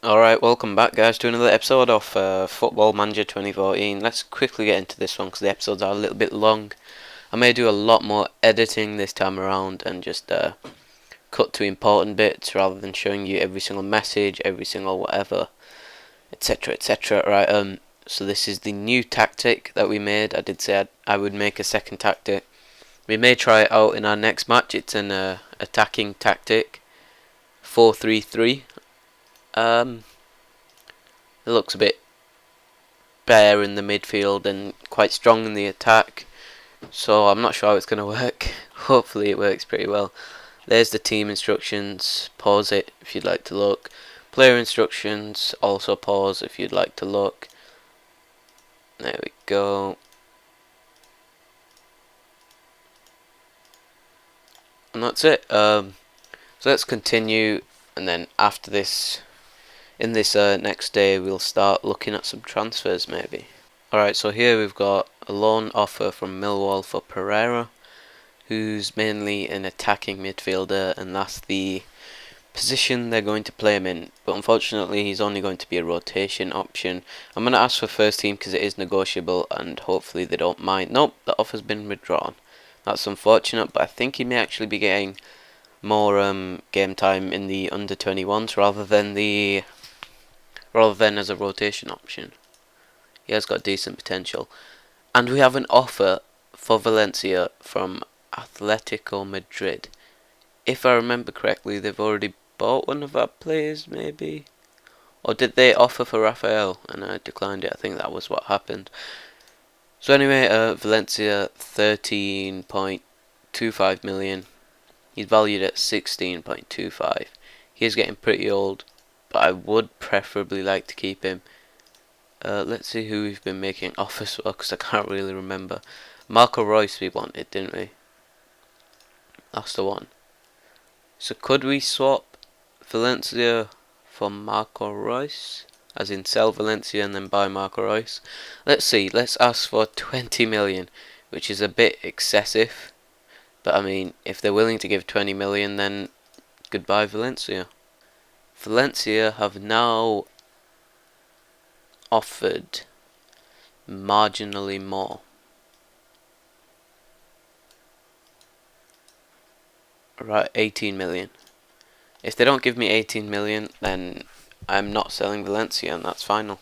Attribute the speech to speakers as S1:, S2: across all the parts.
S1: Alright, welcome back guys to another episode of Football Manager 2014. Let's quickly get into this one because the episodes are a little bit long. I may do a lot more editing this time around and just cut to important bits rather than showing you every single message, every single whatever, etc, etc. Right, so this is the new tactic that we made. I did say I would make a second tactic. We may try it out in our next match. It's an attacking tactic, 4-3-3. It looks a bit bare in the midfield and quite strong in the attack, so I'm not sure how it's going to work. Hopefully it works pretty well. There's the team instructions. Pause it if you'd like to look. Player instructions, also pause if you'd like to look. There we go. And that's it. So let's continue, and then after this, in this next day, we'll start looking at some transfers maybe. Alright, so here we've got a loan offer from Millwall for Pereira, who's mainly an attacking midfielder, and that's the position they're going to play him in. But unfortunately, he's only going to be a rotation option. I'm going to ask for first team because it is negotiable, and hopefully they don't mind. Nope, the offer's been withdrawn. That's unfortunate, but I think he may actually be getting more game time in the under 21s rather than as a rotation option. He has got decent potential. And we have an offer for Valencia from Atletico Madrid. If I remember correctly, they've already bought one of our players, maybe? Or did they offer for Rafael and I declined it? I think that was what happened. So anyway, Valencia, 13.25 million. He's valued at 16.25. He is getting pretty old, but I would preferably like to keep him. Let's see who we've been making offers for, because I can't really remember. Marco Reus we wanted, didn't we? That's the one. So could we swap Valencia for Marco Reus? As in sell Valencia and then buy Marco Reus? Let's see, let's ask for 20 million, which is a bit excessive. But I mean, if they're willing to give 20 million, then goodbye Valencia. Valencia have now offered marginally more. Right, 18 million. If they don't give me 18 million, then I'm not selling Valencia, and that's final.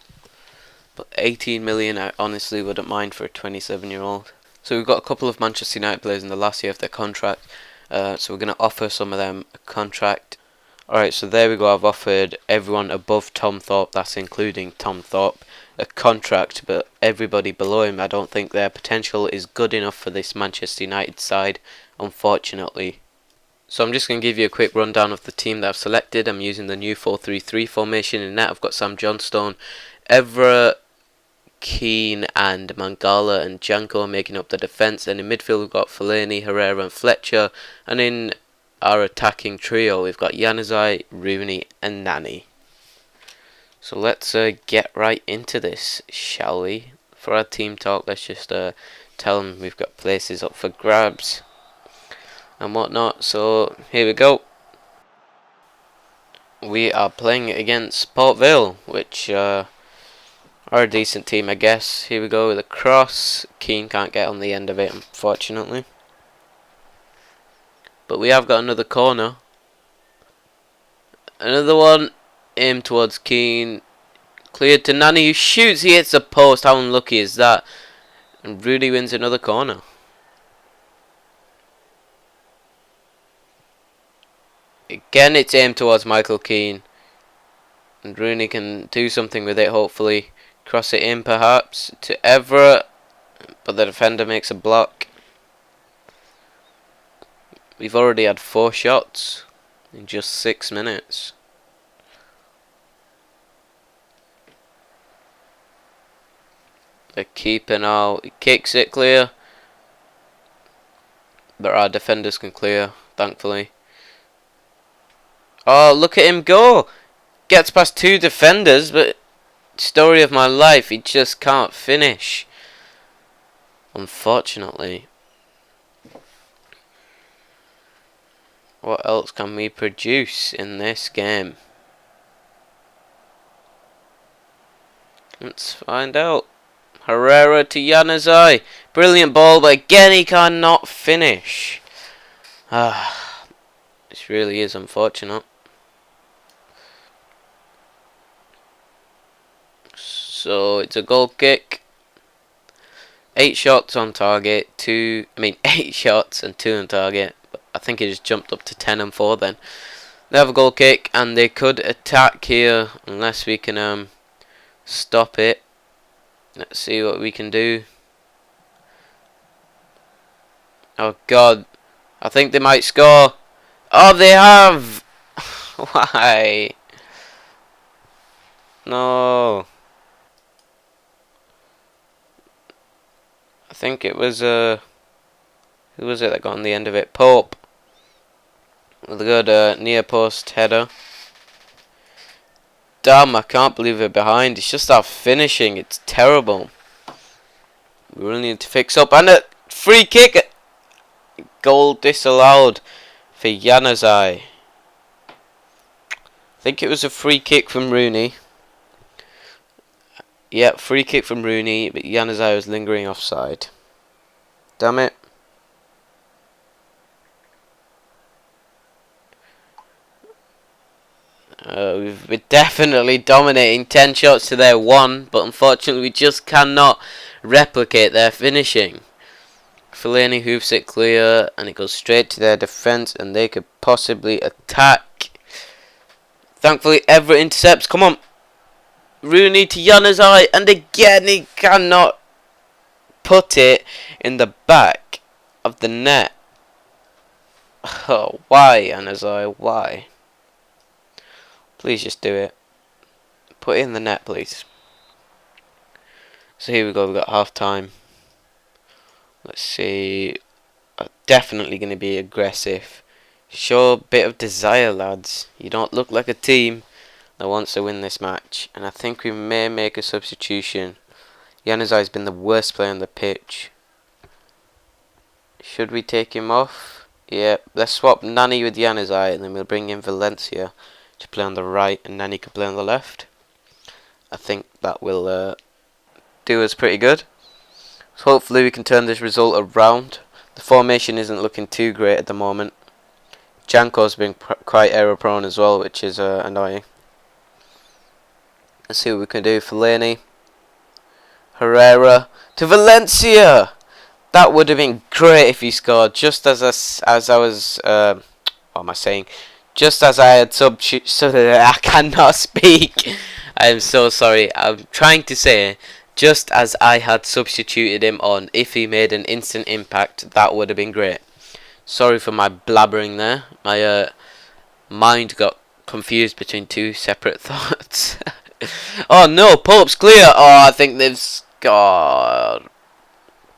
S1: But 18 million, I honestly wouldn't mind for a 27-year-old. So we've got a couple of Manchester United players in the last year of their contract. So we're going to offer some of them a contract. Alright, so there we go. I've offered everyone above Tom Thorpe, that's including Tom Thorpe, a contract, but everybody below him, I don't think their potential is good enough for this Manchester United side, unfortunately. So I'm just going to give you a quick rundown of the team that I've selected. I'm using the new 4-3-3 formation. In that I've got Sam Johnstone, Evra, Keane and Mangala and Janko making up the defence. And in midfield we've got Fellaini, Herrera and Fletcher. And in our attacking trio we've got Januzaj, Rooney and Nani. So let's get right into this, shall we? For our team talk, let's just tell them we've got places up for grabs and whatnot. So here we go. We are playing against Port Vale, which are a decent team, I guess. Here we go with a cross. Keane can't get on the end of it, unfortunately. But we have got another corner. Another one aimed towards Keane. Cleared to Nani, who shoots. He hits the post. How unlucky is that? And Rudy wins another corner. Again, it's aimed towards Michael Keane. And Rooney can do something with it, hopefully. Cross it in, perhaps, to Evra. But the defender makes a block. We've already had 4 shots in just 6 minutes. The keeper now, he kicks it clear. But our defenders can clear, thankfully. Oh, look at him go! Gets past 2 defenders, but story of my life, he just can't finish. Unfortunately. What else can we produce in this game? Let's find out. Herrera to Januzaj. Brilliant ball, but again he cannot finish. This really is unfortunate. So it's a goal kick. 8 shots on target. 8 shots and 2 on target. But I think it just jumped up to 10 and 4 then. They have a goal kick and they could attack here unless we can stop it. Let's see what we can do. Oh god. I think they might score. Oh, they have! Why? No. I think it was who was it that got on the end of it? Pope. With a good near post header. Damn, I can't believe we're behind. It's just our finishing. It's terrible. We really need to fix up. And a free kick. Goal disallowed for Januzaj. I think it was a free kick from Rooney. Yeah, free kick from Rooney, but Januzaj was lingering offside. Damn it. We're definitely dominating. 10 shots to their 1, but unfortunately we just cannot replicate their finishing. Fellaini hoofs it clear, and it goes straight to their defence, and they could possibly attack. Thankfully, Everett intercepts. Come on. Rooney to Januzaj, and again he cannot put it in the back of the net. Oh, why, Januzaj? Why? Please just do it. Put it in the net, please. So here we go, we've got half time. Let's see. Definitely going to be aggressive. Show a bit of desire, lads. You don't look like a team that wants to win this match. And I think we may make a substitution. Januzaj has been the worst player on the pitch. Should we take him off? Yeah, let's swap Nani with Januzaj, and then we'll bring in Valencia to play on the right, and Nani can play on the left. I think that will do us pretty good. So hopefully we can turn this result around. The formation isn't looking too great at the moment. Janko's been quite error prone as well, which is annoying. Let's see what we can do. Fellaini, Herrera to Valencia. That would have been great if he scored. Just as I was, what am I saying? Just as I had I cannot speak. I am so sorry. I'm trying to say, just as I had substituted him on, if he made an instant impact, that would have been great. Sorry for my blabbering there. My mind got confused between two separate thoughts. Oh no, Pope's clear. Oh, I think they've scored.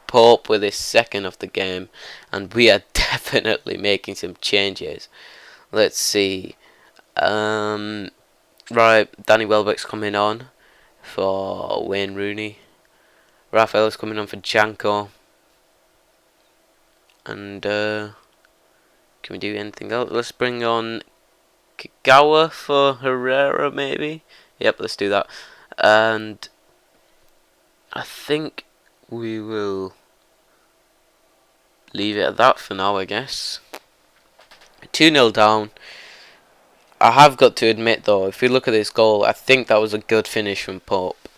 S1: Pope with his second of the game, and we are definitely making some changes. Let's see. Right, Danny Welbeck's coming on for Wayne Rooney. Rafael's coming on for Janko. And can we do anything else? Let's bring on Kagawa for Herrera, maybe. Yep, let's do that. And I think we will leave it at that for now, I guess. 2-0 down. I have got to admit though, if you look at this goal, I think that was a good finish from Pope.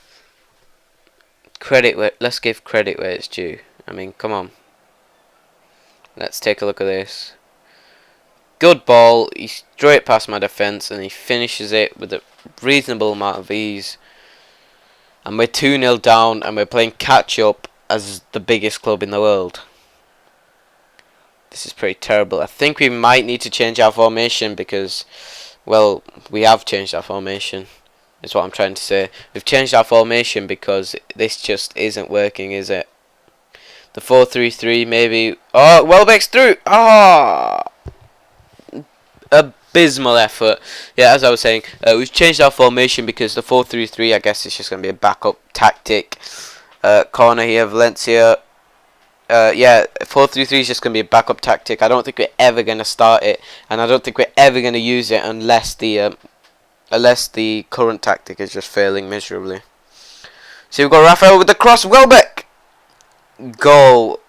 S1: Let's give credit where it's due. I mean, come on. Let's take a look at this. Good ball. He's straight past my defence, and he finishes it with a reasonable amount of ease. And we're 2-0 down, and we're playing catch up as the biggest club in the world. This is pretty terrible. I think we might need to change our formation because, well, we have changed our formation. Is what I'm trying to say. We've changed our formation because this just isn't working, is it? The 4-3-3 maybe. Oh, Welbeck's through. Ah, abysmal effort. Yeah, as I was saying, we've changed our formation because the 4-3-3, I guess, is just going to be a backup tactic. Corner here, Valencia. Yeah, 4-3-3 is just going to be a backup tactic. I don't think we're ever going to start it, and I don't think we're ever going to use it unless the current tactic is just failing miserably. So we've got Raphael with the cross. Welbeck! Goal.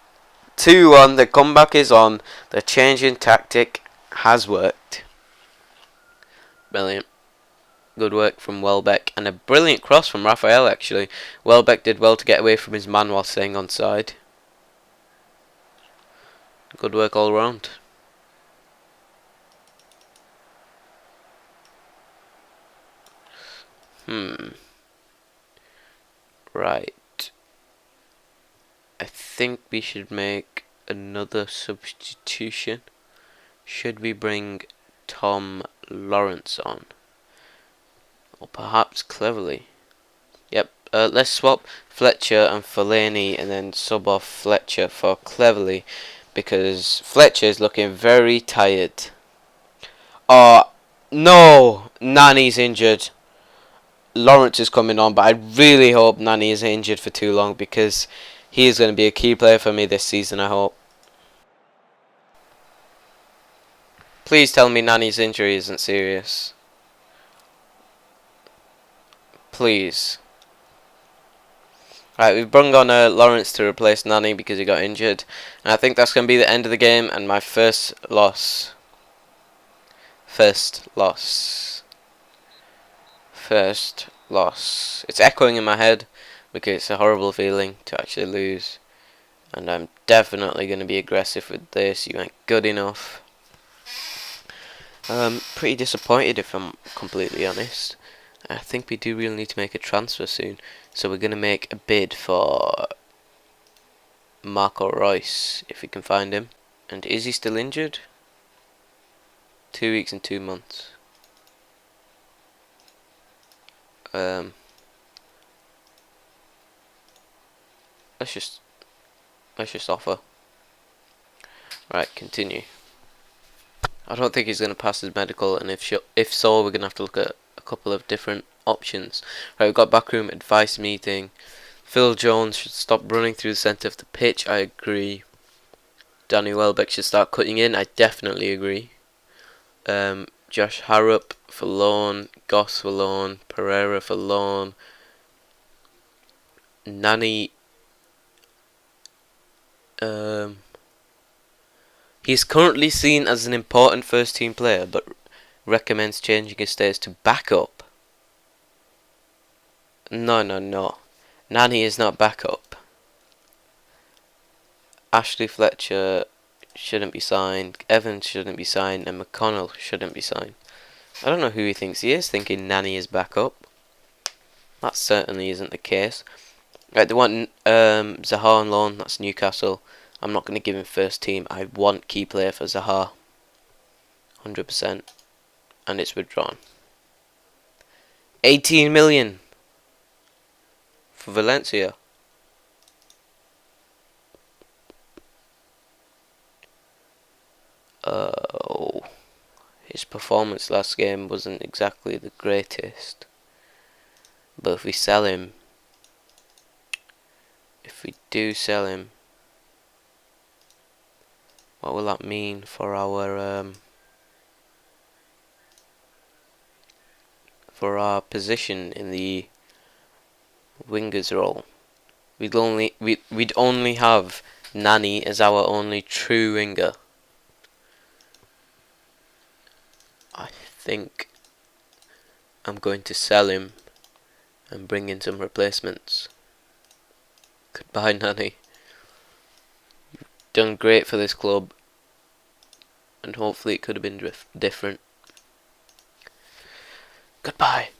S1: 2-1. The comeback is on. The change in tactic has worked. Brilliant. Good work from Welbeck. And a brilliant cross from Raphael, actually. Welbeck did well to get away from his man while staying onside. Good work all round. Right. I think we should make another substitution. Should we bring Tom Lawrence on? Or perhaps Cleverly? Yep, let's swap Fletcher and Fellaini and then sub off Fletcher for Cleverly because Fletcher is looking very tired. Oh, no! Nani's injured. Lawrence is coming on, but I really hope Nani isn't injured for too long because he is going to be a key player for me this season, I hope. Please tell me Nani's injury isn't serious. Please. Right, we've brought on Lawrence to replace Nani because he got injured. And I think that's going to be the end of the game and my first loss. First loss. It's echoing in my head because it's a horrible feeling to actually lose. And I'm definitely going to be aggressive with this. You ain't good enough. Pretty disappointed if I'm completely honest. I think we do really need to make a transfer soon. So we're going to make a bid for Marco Reus, if we can find him. And is he still injured? 2 weeks and 2 months. Let's just offer. Right, continue. I don't think he's going to pass his medical, and if so, we're going to have to look at a couple of different options. Right, we've got backroom advice meeting. Phil Jones should stop running through the centre of the pitch. I agree. Danny Welbeck should start cutting in. I definitely agree. Josh Harrop for loan. Goss for loan. Pereira for loan. Nani. He's currently seen as an important first team player, but recommends changing his status to backup. No. Nani is not backup. Ashley Fletcher shouldn't be signed. Evans shouldn't be signed, and McConnell shouldn't be signed. I don't know who he thinks he is, thinking Nani is backup. That certainly isn't the case. Right, they want Zaha on loan. That's Newcastle. I'm not going to give him first team. I want key player for Zaha. 100%. And it's withdrawn. 18 million for Valencia. Oh, his performance last game wasn't exactly the greatest. But if we do sell him, what will that mean for our position in the wingers role? We'd only have Nani as our only true winger. I think I'm going to sell him and bring in some replacements. Goodbye, Nani. You've done great for this club, and hopefully it could have been different. Goodbye.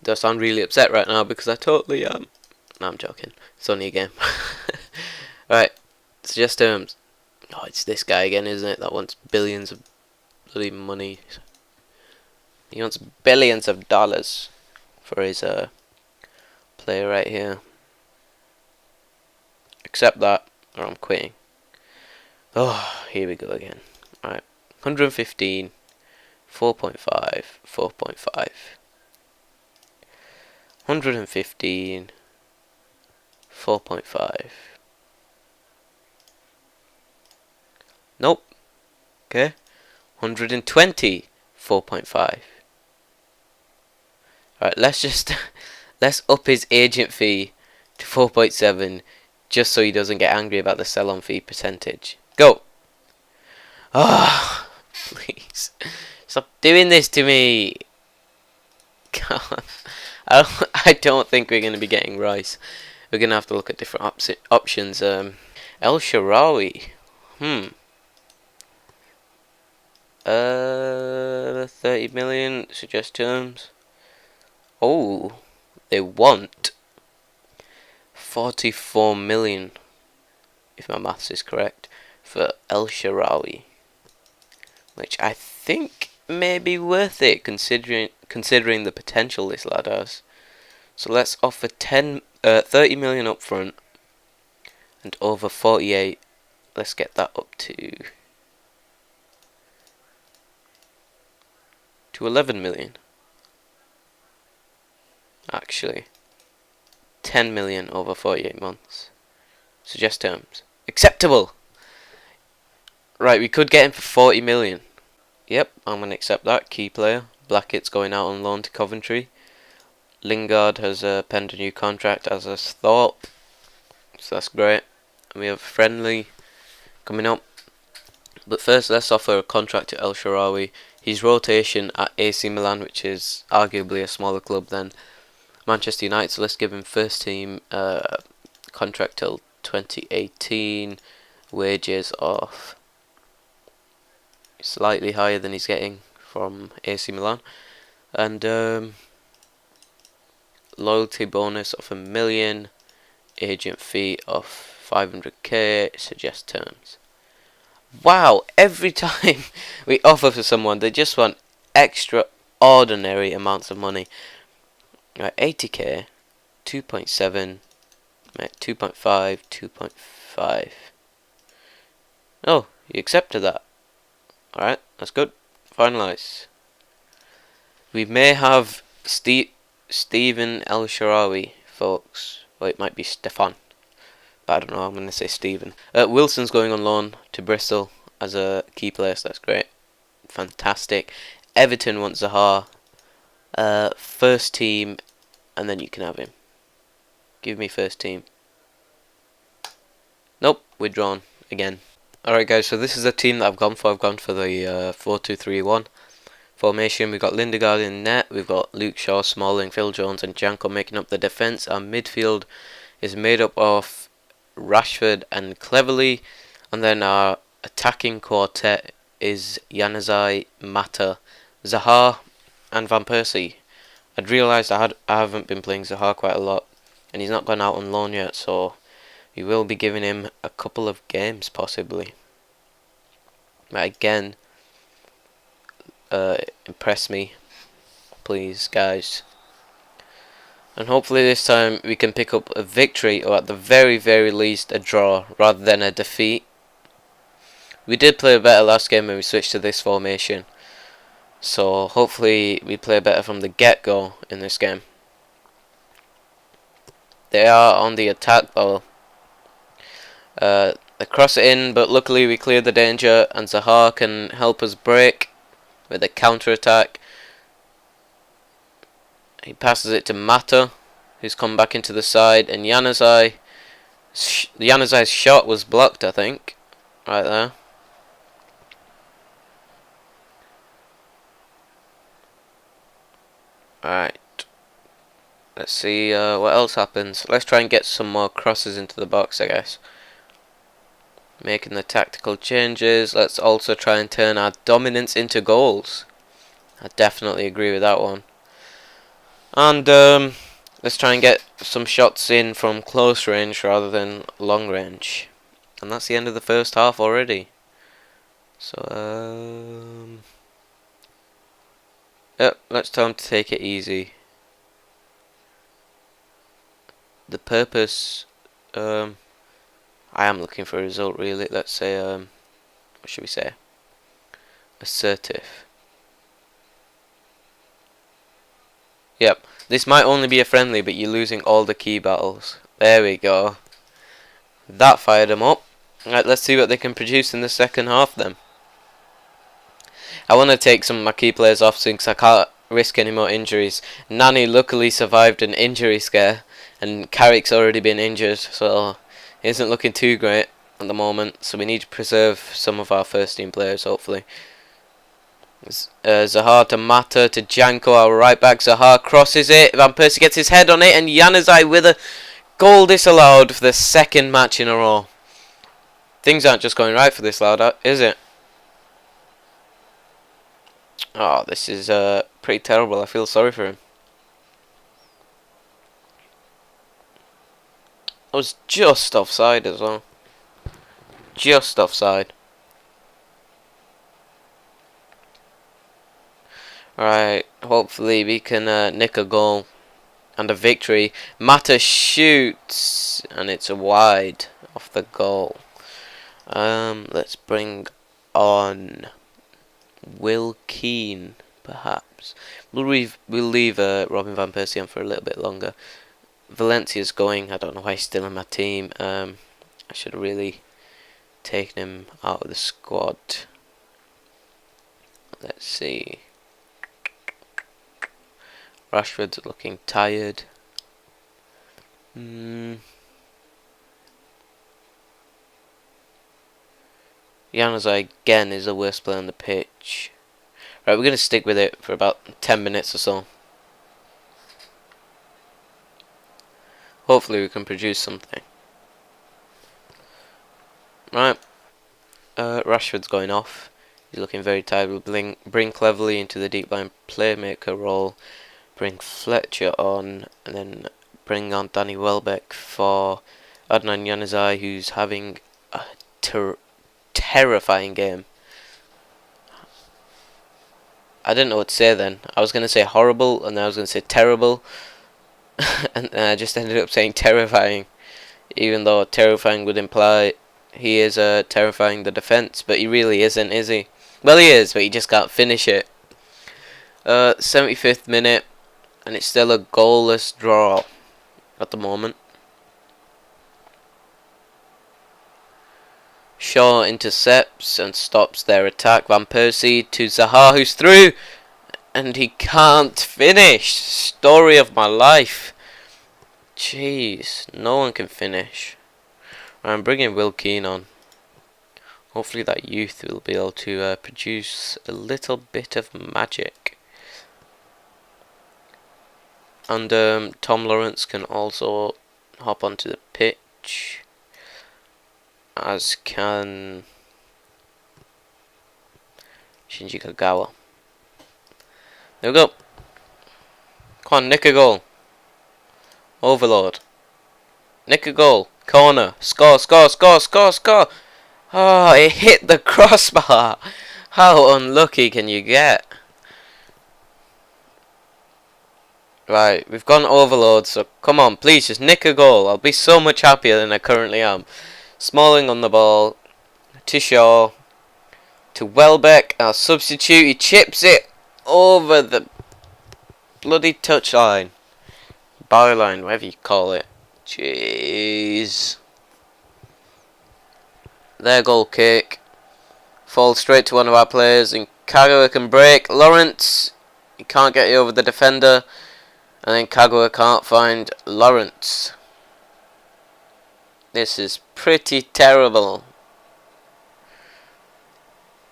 S1: Do I sound really upset right now because I totally am? No, I'm joking. It's only a game. Right, suggest terms. Oh, it's this guy again, isn't it? That wants billions of bloody money. He wants billions of dollars for his player right here. Accept that, or I'm quitting. Oh, here we go again. Alright, 115, 4.5, 4.5. 115, 4.5. Okay, 120, 4.5. Alright, let's just let's up his agent fee to 4.7 just so he doesn't get angry about the sell-on fee percentage. Go! Ah, please. Stop doing this to me! God. I don't think we're going to be getting Rice. We're going to have to look at different options. El Shaarawy. 30 million, suggest terms. Oh, they want 44 million, if my maths is correct, for El Shaarawy, which I think may be worth it considering the potential this lad has. So let's offer 30 million up front and over 48. Let's get that up to 11 million. Actually, 10 million over 48 months. Suggest terms. Acceptable! Right, we could get him for 40 million. Yep, I'm going to accept that. Key player. Blackett's going out on loan to Coventry. Lingard has penned a new contract as I thought. So that's great. And we have friendly coming up. But first, let's offer a contract to El Shaarawy. His rotation at AC Milan, which is arguably a smaller club than Manchester United, so let's give him first team contract till 2018. Wages of slightly higher than he's getting from AC Milan, and loyalty bonus of 1 million, agent fee of 500k. Suggest terms. Wow! Every time we offer for someone, they just want extraordinary amounts of money. Right, 80k, 2.7, right, 2.5, 2.5. Oh, you accepted that. Alright, that's good. Finalise. We may have Stephen El Shaarawy, folks. Well, it might be Stefan, but I don't know, I'm going to say Stephen. Wilson's going on loan to Bristol as a key player, so that's great. Fantastic. Everton wants Zaha. First team, and then you can have him. Give me first team. Nope, withdrawn again. Alright guys, so this is a team that I've gone for. I've gone for the 4-2-3-1 formation. We've got Lindegaard in net. We've got Luke Shaw, Smalling, Phil Jones and Janko making up the defence. Our midfield is made up of Rashford and Cleverley. And then our attacking quartet is Januzaj, Mata, Zaha and Van Persie. I'd realised I haven't been playing Zaha quite a lot, and he's not gone out on loan yet, so we will be giving him a couple of games possibly. But again, impress me, please, guys. And hopefully this time we can pick up a victory, or at the very, very least a draw, rather than a defeat. We did play better last game when we switched to this formation, so hopefully we play better from the get-go in this game. They are on the attack though. They cross it in, but luckily we cleared the danger, and Zaha can help us break with a counter-attack. He passes it to Mata, who's come back into the side, and Januzaj's shot was blocked, I think, right there. Alright, let's see what else happens. Let's try and get some more crosses into the box, I guess. Making the tactical changes. Let's also try and turn our dominance into goals. I definitely agree with that one. And let's try and get some shots in from close range rather than long range. And that's the end of the first half already. So yep, let's tell them to take it easy. The purpose, I am looking for a result really. Let's say, what should we say? Assertive. Yep, this might only be a friendly, but you're losing all the key battles. There we go. That fired them up. Right, let's see what they can produce in the second half then. I want to take some of my key players off soon because I can't risk any more injuries. Nani luckily survived an injury scare, and Carrick's already been injured, so he isn't looking too great at the moment. So we need to preserve some of our first team players, hopefully. Zaha to Mata to Janko, our right back. Zaha crosses it. Van Persie gets his head on it, and Januzaj with a goal disallowed for the second match in a row. Things aren't just going right for this lad, is it? Oh, this is pretty terrible. I feel sorry for him. I was just offside as well. Just offside. Right, hopefully we can nick a goal and a victory. Mata shoots, and it's a wide off the goal. Let's bring on Will Keane, perhaps. We'll leave Robin Van Persie on for a little bit longer. Valencia's going. I don't know why he's still in my team. I should have really taken him out of the squad. Let's see. Rashford's looking tired. Januzaj again is the worst player on the pitch. Right, we're going to stick with it for about 10 minutes or so. Hopefully we can produce something. Right. Rashford's going off. He's looking very tired. We'll bring Cleverley into the deep line playmaker role. Bring Fletcher on, and then bring on Danny Welbeck for Adnan Januzaj, who's having a terrifying game. I didn't know what to say then. I was going to say horrible, and then I was going to say terrible, and I just ended up saying terrifying, even though terrifying would imply he is terrifying the defence, but he really isn't, is he? Well, he is, but he just can't finish it. 75th minute. And it's still a goalless draw at the moment. Shaw intercepts and stops their attack. Van Persie to Zaha, who's through, and he can't finish. Story of my life. Jeez, no one can finish. I'm bringing Will Keane on. Hopefully that youth will be able to produce a little bit of magic. And Tom Lawrence can also hop onto the pitch, as can Shinji Kagawa. There we go. Come on, nick a goal. Overload. Nick a goal. Corner. Score, score, score, score, score. Oh, it hit the crossbar. How unlucky can you get? Right, we've gone overload, so come on, please just nick a goal. I'll be so much happier than I currently am. Smalling on the ball, to Shaw, to Welbeck, our substitute. He chips it over the bloody touchline, byline, whatever you call it. Jeez. Their goal kick falls straight to one of our players, and Kagawa can break. Lawrence, he can't get it over the defender. And then Kagawa can't find Lawrence. This is pretty terrible.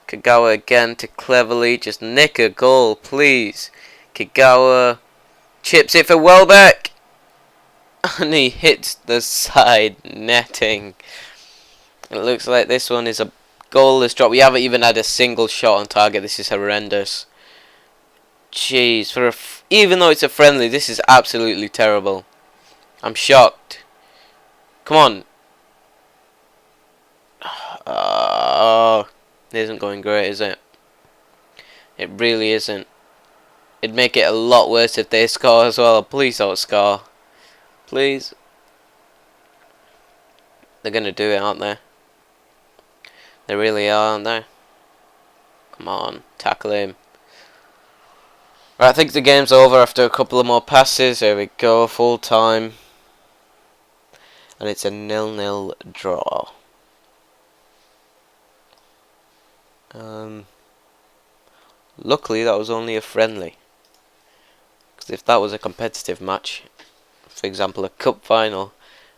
S1: Kagawa again to Cleverley. Just nick a goal, please. Kagawa chips it for Welbeck. And he hits the side netting. It looks like this one is a goalless drop. We haven't even had a single shot on target. This is horrendous. Jeez, even though it's a friendly, this is absolutely terrible. I'm shocked. Come on. Oh, it isn't going great, is it? It really isn't. It'd make it a lot worse if they score as well. Please don't score. Please. They're going to do it, aren't they? They really are, aren't they? Come on, tackle him. Right, I think the game's over after a couple of more passes. There we go, full time. And it's a 0-0 draw. luckily that was only a friendly. Because if that was a competitive match, for example a cup final,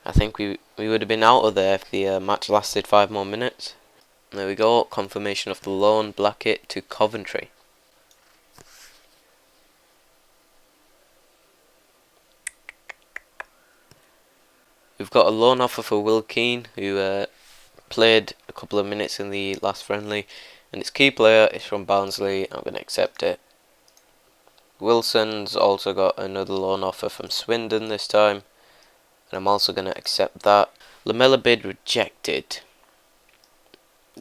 S1: I think we would have been out of there if the match lasted 5 more minutes. There we go, confirmation of the loan, Blackett to Coventry. We've got a loan offer for Will Keane, who played a couple of minutes in the last friendly, and its key player is from Barnsley. I'm going to accept it. Wilson's also got another loan offer from Swindon this time, and I'm also going to accept that. Lamella bid rejected.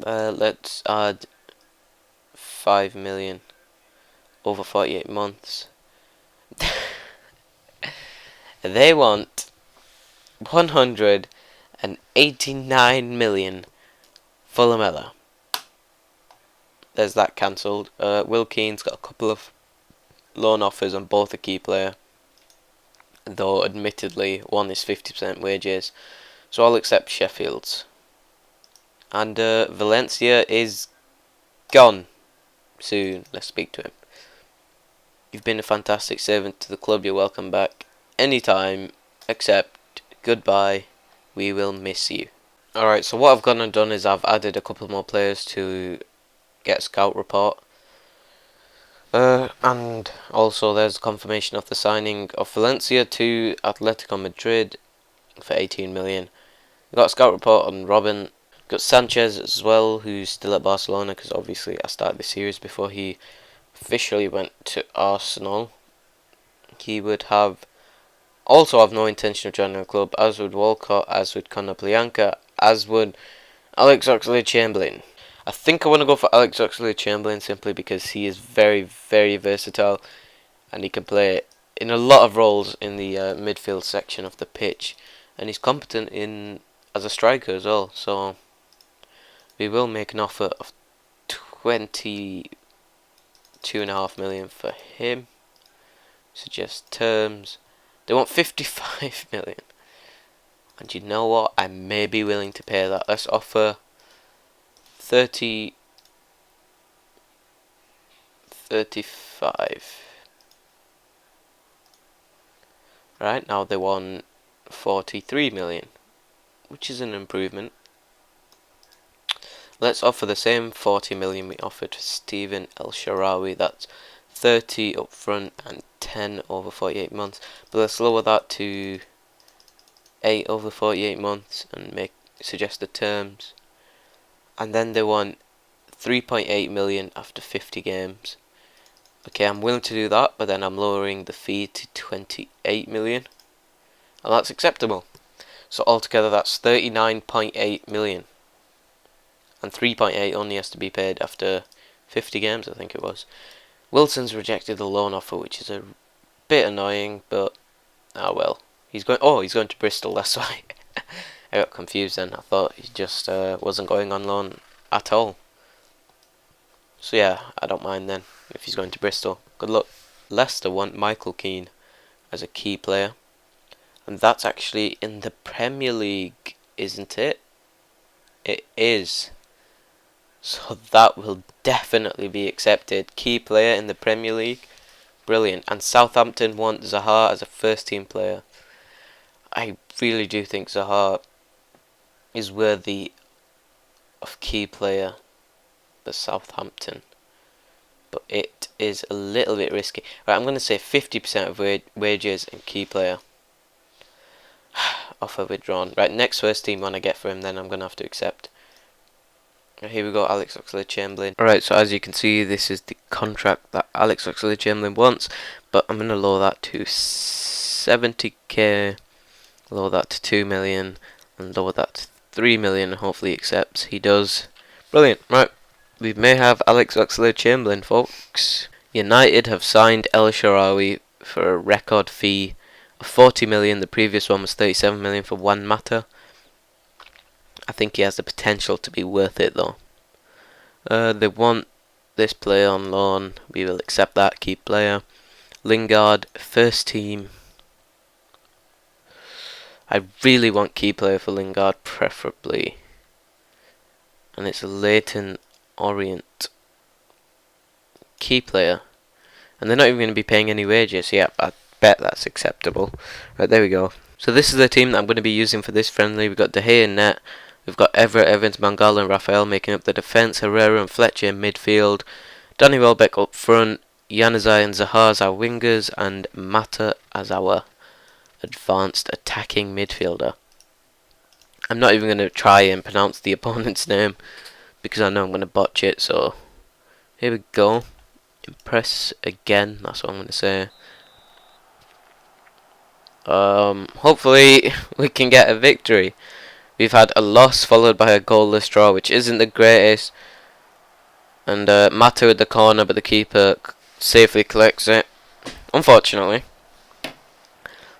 S1: Let's add 5 million over 48 months. They want 189 million for Lamella. There's that cancelled. Will Keane's got a couple of loan offers on both a key player, though admittedly one is 50% wages, so I'll accept Sheffield's. And Valencia is gone soon. Let's speak to him. You've been a fantastic servant to the club. You're welcome back anytime, except goodbye. We will miss you. Alright, so what I've gone and done is I've added a couple more players to get a scout report. And also there's confirmation of the signing of Valencia to Atletico Madrid for 18 million. We've got a scout report on Robin. Got Sanchez as well, who's still at Barcelona, because obviously I started the series before he officially went to Arsenal. He would also have no intention of joining the club, as would Walcott, as would Konoplyanka, as would Alex Oxlade-Chamberlain. I think I want to go for Alex Oxlade-Chamberlain simply because he is very, very versatile, and he can play in a lot of roles in the midfield section of the pitch, and he's competent as a striker as well. So we will make an offer of 22.5 million for him. Suggest terms. They want 55 million, and you know what? I may be willing to pay that. Let's offer 35. Right, now they want 43 million, which is an improvement. Let's offer the same 40 million we offered to Steven El Shaarawy. That's 30 up front and 10 over 48 months. But let's lower that to 8 over 48 months and suggest the terms. And then they want 3.8 million after 50 games. Okay, I'm willing to do that, but then I'm lowering the fee to 28 million. And that's acceptable. So altogether that's 39.8 million. And 3.8 only has to be paid after 50 games, I think it was. Wilson's rejected the loan offer, which is a bit annoying, but well. He's going to Bristol, that's why. I got confused then. I thought he just wasn't going on loan at all. So yeah, I don't mind then if he's going to Bristol. Good luck. Leicester want Michael Keane as a key player, and that's actually in the Premier League, isn't it? It is. So that will definitely be accepted. Key player in the Premier League. Brilliant. And Southampton want Zaha as a first team player. I really do think Zaha is worthy of key player for Southampton. But it is a little bit risky. Right, I'm going to say 50% of wages and key player. Offer withdrawn. Right, next first team one I get for him, then I'm going to have to accept. Here we go, Alex Oxlade-Chamberlain. Alright, so as you can see, this is the contract that Alex Oxlade-Chamberlain wants, but I'm going to lower that to 70k, lower that to 2 million, and lower that to 3 million, and hopefully he accepts. He does. Brilliant. Right, we may have Alex Oxlade-Chamberlain, folks. United have signed El Shaarawy for a record fee of 40 million. The previous one was 37 million for Juan Mata. I think he has the potential to be worth it though. They want this player on loan. We will accept that. Key player. Lingard, first team. I really want key player for Lingard, preferably. And it's a Leyton Orient. key player. And they're not even going to be paying any wages. Yeah, I bet that's acceptable. Right, there we go. So this is the team that I'm going to be using for this friendly. We've got De Gea in net. We've got Everett, Evans, Mangala and Raphael making up the defence. Herrera and Fletcher in midfield. Danny Welbeck up front. Januzaj and Zaha as our wingers. And Mata as our advanced attacking midfielder. I'm not even going to try and pronounce the opponent's name because I know I'm going to botch it. So here we go. Impress again, that's what I'm going to say. Hopefully we can get a victory. We've had a loss followed by a goalless draw, which isn't the greatest. And Mata with the corner, but the keeper safely collects it, unfortunately.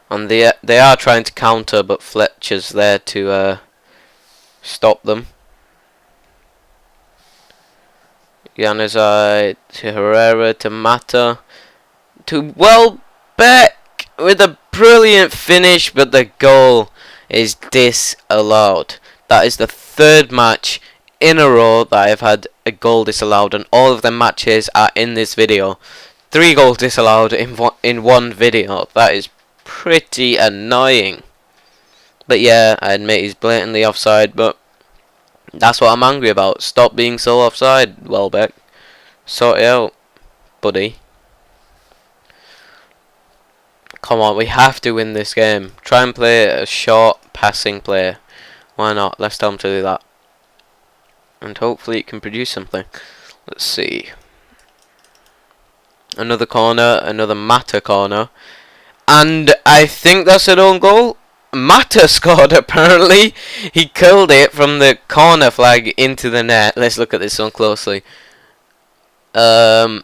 S1: And they are trying to counter, but Fletcher's there to stop them. Januzaj to Herrera to Mata to Welbeck with a brilliant finish, but the goal is disallowed. That is the third match in a row that I have had a goal disallowed, and all of the matches are in this video. 3 goals disallowed in one video. That is pretty annoying. But yeah, I admit he's blatantly offside, but that's what I'm angry about. Stop being so offside, Welbeck. Sort it out, buddy. Come on, we have to win this game. Try and play a short passing play. Why not? Let's tell him to do that. And hopefully it can produce something. Let's see. Another corner, another Mata corner. And I think that's an own goal. Mata scored apparently. He curled it from the corner flag into the net. Let's look at this one closely. What?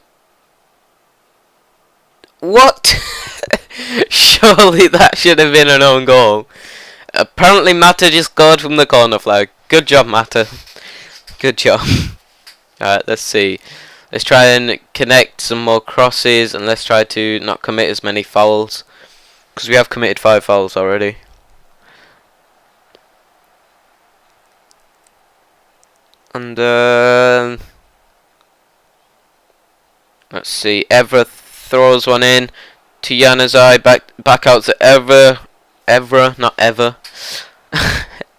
S1: Surely that should have been an own goal. Apparently Mata just scored from the corner flag. Good job, Mata. Good job. Alright, let's see. Let's try and connect some more crosses, and let's try to not commit as many fouls, because we have committed 5 fouls already. And let's see. Evra throws one in to Januzaj, back out to Evra, not Ever.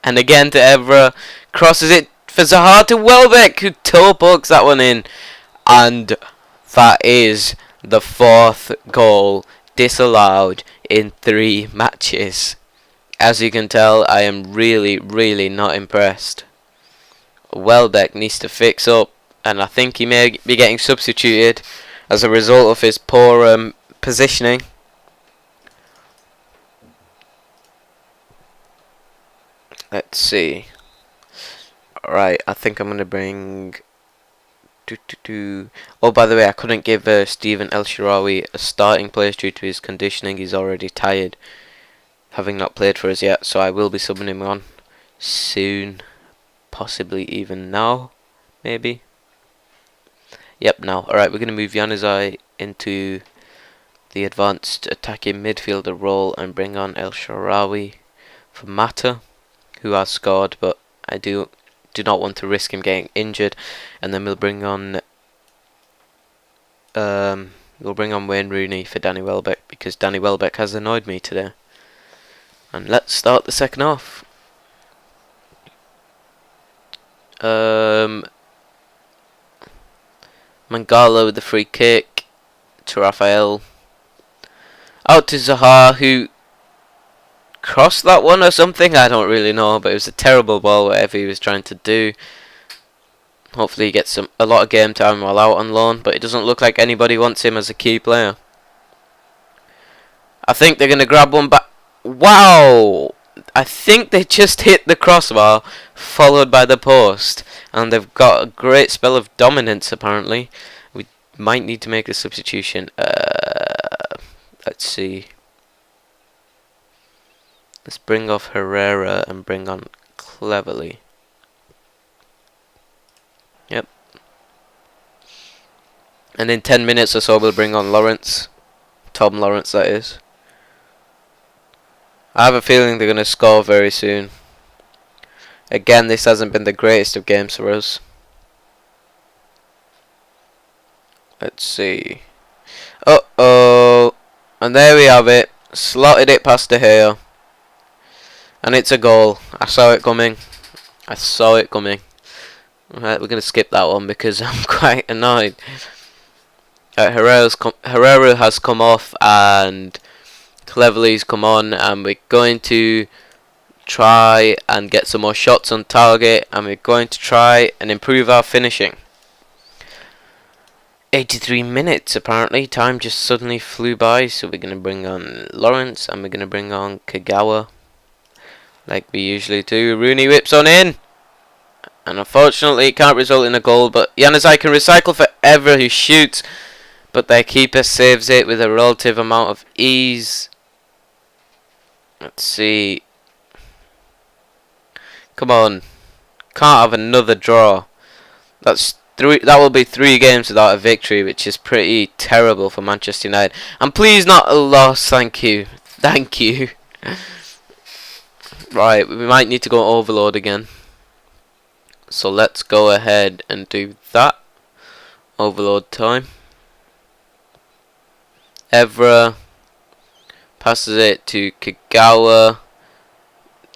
S1: And again to Evra, crosses it for Zaha to Welbeck, who toe pokes that one in. And that is the 4th goal disallowed in 3 matches. As you can tell, I am really, really not impressed. Welbeck needs to fix up, and I think he may be getting substituted as a result of his poor positioning. Let's see. Alright, I think I'm going to bring... Oh, by the way, I couldn't give Steven El Shaarawy a starting place due to his conditioning. He's already tired, having not played for us yet, so I will be subbing him on soon. Possibly even now, maybe. Yep, now. Alright, we're going to move Januzaj into the advanced attacking midfielder role and bring on El Shaarawy for Mata, who has scored, but I do not want to risk him getting injured. And then we'll bring on Wayne Rooney for Danny Welbeck, because Danny Welbeck has annoyed me today. And let's start the second half. Mangala with the free kick to Raphael. Out to Zaha, who crossed that one or something, I don't really know, but it was a terrible ball, whatever he was trying to do. Hopefully he gets a lot of game time while out on loan, but it doesn't look like anybody wants him as a key player. I think they're going to grab one back. Wow! I think they just hit the crossbar, followed by the post, and they've got a great spell of dominance apparently. We might need to make a substitution. Let's see. Let's bring off Herrera and bring on Cleverly. Yep. And in 10 minutes or so we'll bring on Lawrence. Tom Lawrence, that is. I have a feeling they're going to score very soon. Again, this hasn't been the greatest of games for us. Let's see. Uh-oh. And there we have it. Slotted it past De Gea. And it's a goal. I saw it coming. I saw it coming. Right, we're going to skip that one because I'm quite annoyed. Herrera has come off and Cleverley's come on, and we're going to try and get some more shots on target, and we're going to try and improve our finishing. 83 minutes apparently. Time just suddenly flew by, so we're going to bring on Lawrence and we're going to bring on Kagawa like we usually do. Rooney whips on in, and unfortunately it can't result in a goal, but Januzaj can recycle forever. He shoots, but their keeper saves it with a relative amount of ease. Let's see. Come on. Can't have another draw. That will be 3 games without a victory, which is pretty terrible for Manchester United. And please not a loss, thank you. Thank you. Right, we might need to go overload again. So let's go ahead and do that. Overload time. Evra passes it to Kagawa.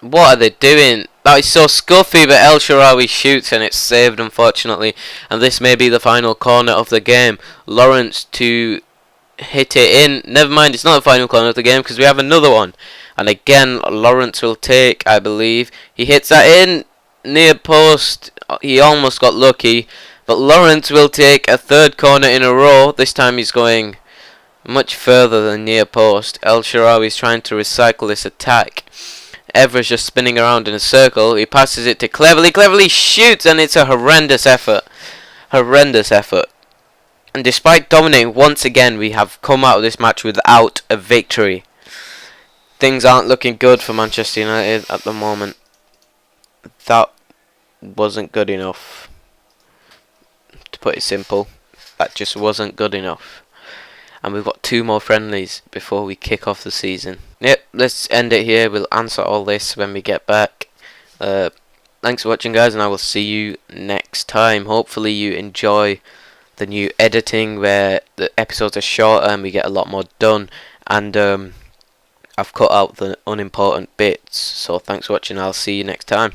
S1: What are they doing? That is so scuffy, but El Shaarawy shoots and it's saved, unfortunately. And this may be the final corner of the game. Lawrence to hit it in. Never mind, it's not the final corner of the game because we have another one. And again, Lawrence will take, I believe. He hits that in. Near post. He almost got lucky. But Lawrence will take a 3rd corner in a row. This time he's going much further than near post. El Shaarawy is trying to recycle this attack. Evra's just spinning around in a circle. He passes it to Cleverley. Cleverley shoots, and it's a horrendous effort. Horrendous effort. And despite dominating once again, we have come out of this match without a victory. Things aren't looking good for Manchester United at the moment. That wasn't good enough. To put it simple, that just wasn't good enough. And we've got 2 more friendlies before we kick off the season. Yep, let's end it here. We'll answer all this when we get back. Thanks for watching, guys, and I will see you next time. Hopefully you enjoy the new editing where the episodes are shorter and we get a lot more done. And I've cut out the unimportant bits. So thanks for watching. I'll see you next time.